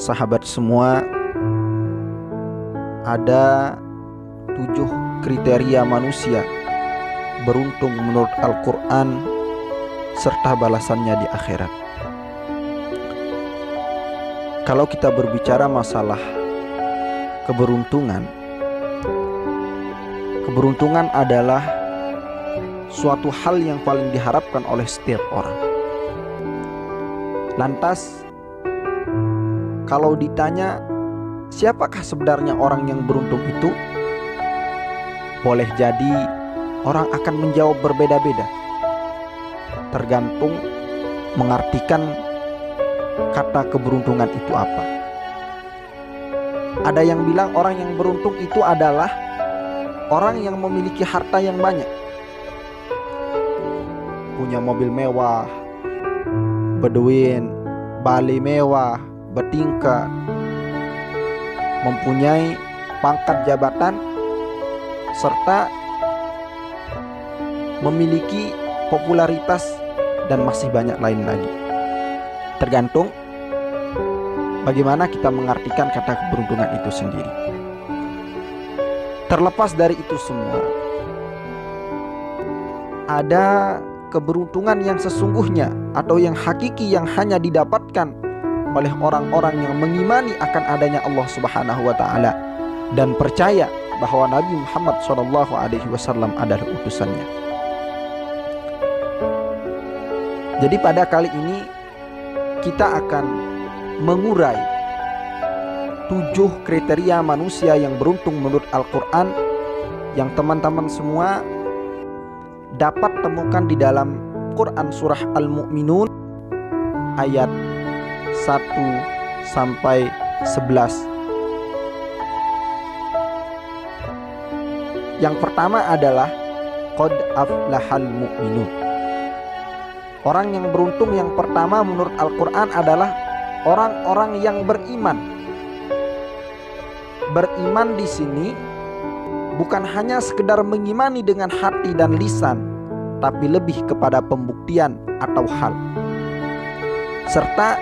sahabat semua, ada 7 kriteria manusia beruntung menurut Al-Quran serta balasannya di akhirat. Kalau kita berbicara masalah keberuntungan adalah suatu hal yang paling diharapkan oleh setiap orang. Lantas, kalau ditanya siapakah sebenarnya orang yang beruntung itu, boleh jadi orang akan menjawab berbeda-beda, tergantung mengartikan kata keberuntungan itu apa. Ada yang bilang orang yang beruntung itu adalah orang yang memiliki harta yang banyak, punya mobil mewah, beduin, Bali mewah, bertingkat, mempunyai pangkat jabatan, serta memiliki popularitas dan masih banyak lain lagi. Tergantung bagaimana kita mengartikan kata keberuntungan itu sendiri. Terlepas dari itu semua, ada keberuntungan yang sesungguhnya atau yang hakiki yang hanya didapatkan oleh orang-orang yang mengimani akan adanya Allah Subhanahu wa taala dan percaya bahwa Nabi Muhammad SAW adalah utusannya. Jadi pada kali ini kita akan mengurai 7 kriteria manusia yang beruntung menurut Al-Quran yang teman-teman semua dapat temukan di dalam Quran surah Al-Mu'minun ayat 1 sampai 11. Yang pertama adalah qad aflahal mu'minun. Orang yang beruntung yang pertama menurut Al-Quran adalah orang-orang yang beriman. Beriman di sini bukan hanya sekedar mengimani dengan hati dan lisan, tapi lebih kepada pembuktian atau hal, serta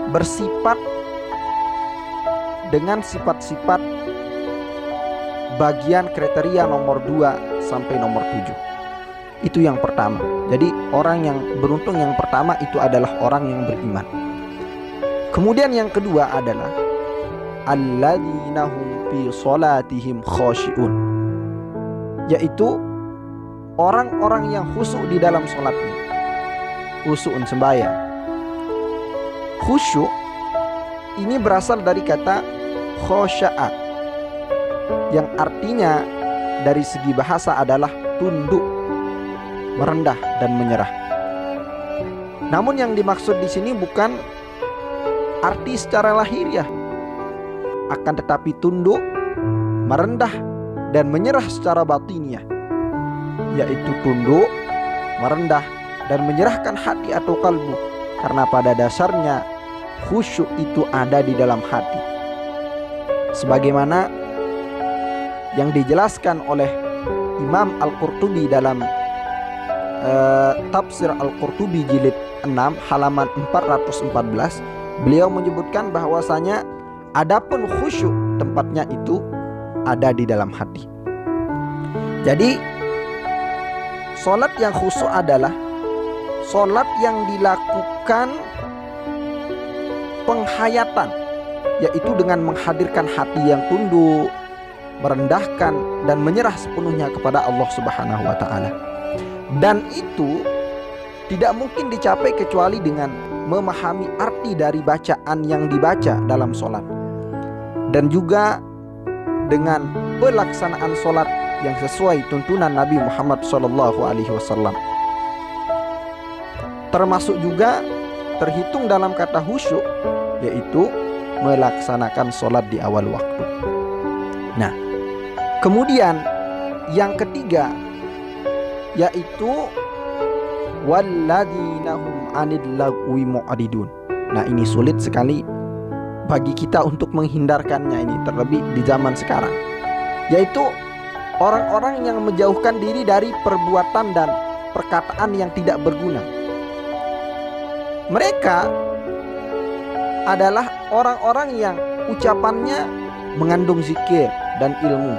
bersifat dengan sifat-sifat bagian kriteria nomor 2 sampai nomor 7. Itu yang pertama. Jadi orang yang beruntung yang pertama itu adalah orang yang beriman. Kemudian yang kedua adalah alladzina hum fi sholatihim khashi'un, yaitu orang-orang yang khusyuk di dalam sholatnya. Khusyuk sembahyang. Khusyuk ini berasal dari kata khosya'a, yang artinya dari segi bahasa adalah tunduk, merendah dan menyerah. Namun yang dimaksud di sini bukan arti secara lahiriah, akan tetapi tunduk, merendah dan menyerah secara batiniah, yaitu tunduk, merendah dan menyerahkan hati atau kalbu, karena pada dasarnya khusyuk itu ada di dalam hati, sebagaimana yang dijelaskan oleh Imam Al-Qurtubi dalam Tafsir Al-Qurtubi jilid 6 halaman 414. Beliau menyebutkan bahwasanya adapun khusyuk tempatnya itu ada di dalam hati. Jadi sholat yang khusyuk adalah sholat yang dilakukan penghayatan, yaitu dengan menghadirkan hati yang tunduk, merendahkan dan menyerah sepenuhnya kepada Allah Subhanahu wa taala. Dan itu tidak mungkin dicapai kecuali dengan memahami arti dari bacaan yang dibaca dalam sholat, dan juga dengan pelaksanaan sholat yang sesuai tuntunan Nabi Muhammad SAW. Termasuk juga terhitung dalam kata khusyuk, yaitu melaksanakan sholat di awal waktu. Nah, kemudian yang ketiga yaitu walladzina hum 'anil lagwi mu'ridun. Nah, ini sulit sekali bagi kita untuk menghindarkannya ini, terlebih di zaman sekarang, yaitu orang-orang yang menjauhkan diri dari perbuatan dan perkataan yang tidak berguna. Mereka adalah orang-orang yang ucapannya mengandung zikir dan ilmu,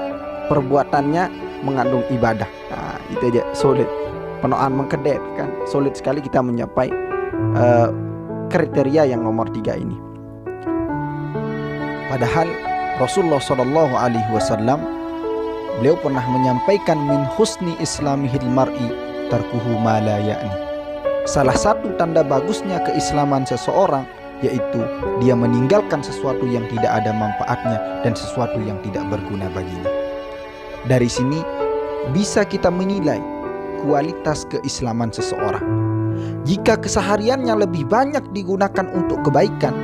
perbuatannya mengandung ibadah. Nah, itu aja solid. Penoan mengkedet kan, solid sekali kita mencapai kriteria yang nomor 3 ini. Padahal Rasulullah Shallallahu Alaihi Wasallam beliau pernah menyampaikan min husni islamihil mar'i tarkuhu ma la ya'ni. Salah satu tanda bagusnya keislaman seseorang yaitu dia meninggalkan sesuatu yang tidak ada manfaatnya dan sesuatu yang tidak berguna baginya. Dari sini bisa kita menilai kualitas keislaman seseorang. Jika kesehariannya lebih banyak digunakan untuk kebaikan,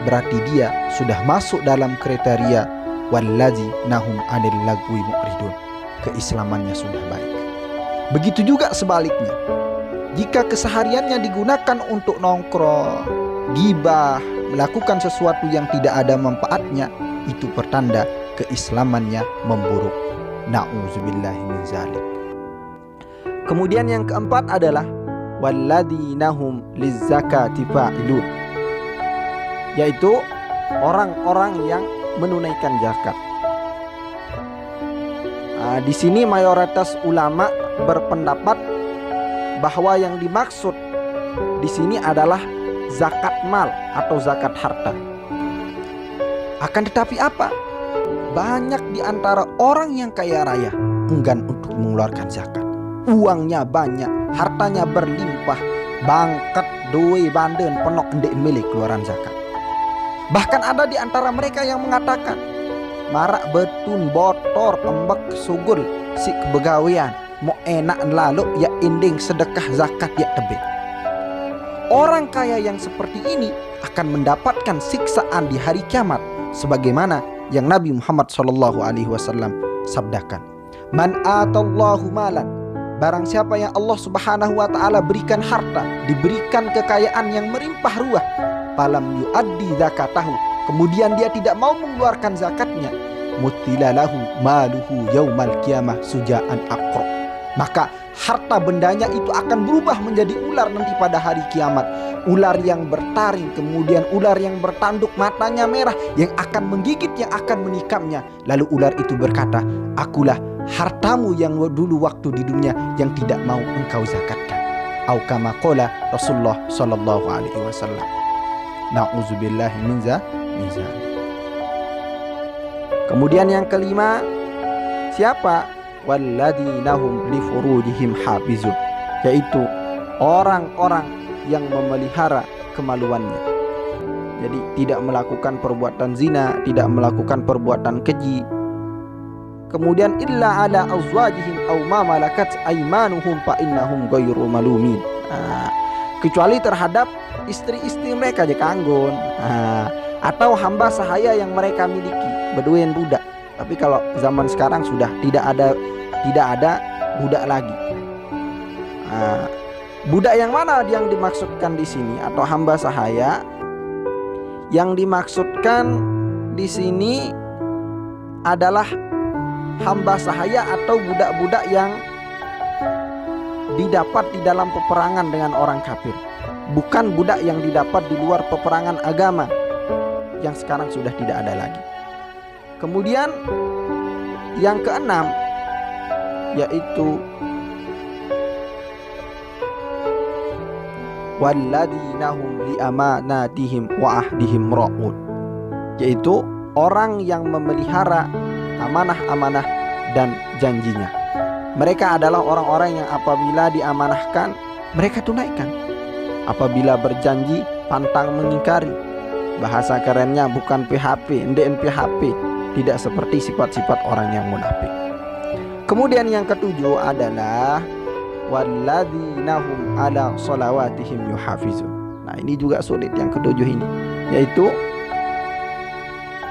berarti dia sudah masuk dalam kriteria wallazi nahum 'anil lagwi mu'ridun. Keislamannya sudah baik. Begitu juga sebaliknya. Jika kesehariannya digunakan untuk nongkrong, gibah, melakukan sesuatu yang tidak ada manfaatnya, itu pertanda keislamannya memburuk. Na'udzubillahi min zalik. Kemudian yang keempat adalah walladzina hum lizzakati fa'ilun, yaitu orang-orang yang menunaikan zakat. Di sini mayoritas ulama berpendapat bahwa yang dimaksud di sini adalah zakat mal atau zakat harta. Akan tetapi apa? Banyak di antara orang yang kaya raya enggan untuk mengeluarkan zakat. Uangnya banyak, hartanya berlimpah, bangkat, duit, banden, penok, ndek milik keluaran zakat. Bahkan ada di antara mereka yang mengatakan, marak betun, botor, embek, sugul, si kebegawian, mau enak lalu ya inding sedekah zakat ya tebe. Orang kaya yang seperti ini akan mendapatkan siksaan di hari kiamat, sebagaimana yang Nabi Muhammad SAW sabdakan. Man atallahu malan, barang siapa yang Allah Subhanahu wa ta'ala berikan harta, diberikan kekayaan yang melimpah ruah, falam yuaddi zakatahu, kemudian dia tidak mau mengeluarkan zakatnya, mutilalahu maluhu yaumal qiyamah sujaan aqra, maka harta bendanya itu akan berubah menjadi ular nanti pada hari kiamat. Ular yang bertaring, kemudian ular yang bertanduk, matanya merah, yang akan menggigit, yang akan menikamnya. Lalu ular itu berkata, akulah hartamu yang dulu waktu di dunia yang tidak mau engkau zakatkan. Au kama qala Rasulullah sallallahu alaihi wasallam. Na'udzubillahi min zalik. Kemudian yang kelima, siapa? Walladzina hum li furujihim hafizun, yaitu orang-orang yang memelihara kemaluannya. Jadi tidak melakukan perbuatan zina, tidak melakukan perbuatan keji. Kemudian illa ala azwajihim aw ma malakat aymanuhum fa innahum ghairu malumin. Kecuali terhadap istri-istri mereka aja kanggon. Atau hamba sahaya yang mereka miliki, beduen budak. Tapi kalau zaman sekarang sudah tidak ada budak lagi. Budak yang mana yang dimaksudkan di sini atau hamba sahaya? Yang dimaksudkan di sini adalah hamba sahaya atau budak-budak yang didapat di dalam peperangan dengan orang kafir. Bukan budak yang didapat di luar peperangan agama, yang sekarang sudah tidak ada lagi. Kemudian yang keenam, yaitu walladzina hum li amanatihim wa ahdihim ra'un, yaitu orang yang memelihara amanah-amanah dan janjinya. Mereka adalah orang-orang yang apabila diamanahkan, mereka tunaikan. Apabila berjanji, pantang mengingkari. Bahasa kerennya bukan PHP, ndek PHP, tidak seperti sifat-sifat orang yang munafik. Kemudian yang ketujuh adalah walladzina hum ala sholawatihim yuhafizun. Nah, ini juga sulit yang ketujuh ini, yaitu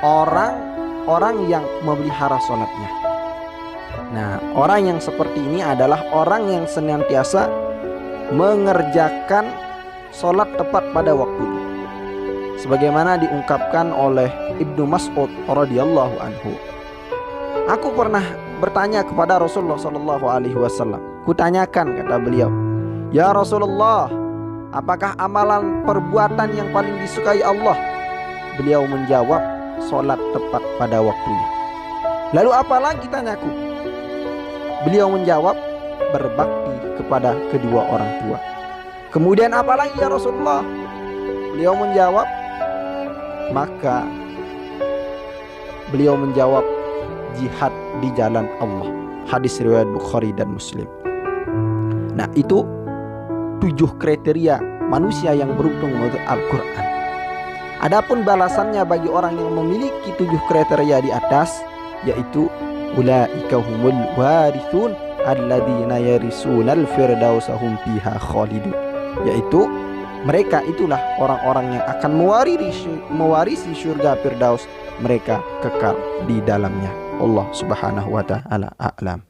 orang yang memelihara sholatnya. Nah, orang yang seperti ini adalah orang yang senantiasa mengerjakan sholat tepat pada waktunya, sebagaimana diungkapkan oleh Ibnu Mas'ud radhiyallahu anhu. Aku pernah bertanya kepada Rasulullah sallallahu alaihi wasallam. Kutanyakan, kata beliau, "Ya Rasulullah, apakah amalan perbuatan yang paling disukai Allah?" Beliau menjawab, sholat tepat pada waktunya. Lalu apa lagi, tanyaku? Beliau menjawab, berbakti kepada kedua orang tua. Kemudian apa lagi ya Rasulullah? Beliau menjawab, maka beliau menjawab, jihad di jalan Allah. Hadis riwayat Bukhari dan Muslim. Nah, itu 7 kriteria manusia yang beruntung menurut Al-Quran. Adapun balasannya bagi orang yang memiliki 7 kriteria di atas, yaitu ulaika humul warithun alladzina yarisunal firdausa hum fiha khalidun, yaitu mereka itulah orang-orang yang akan mewarisi surga Firdaus, mereka kekal di dalamnya. Allah Subhanahu wa taala a'lam.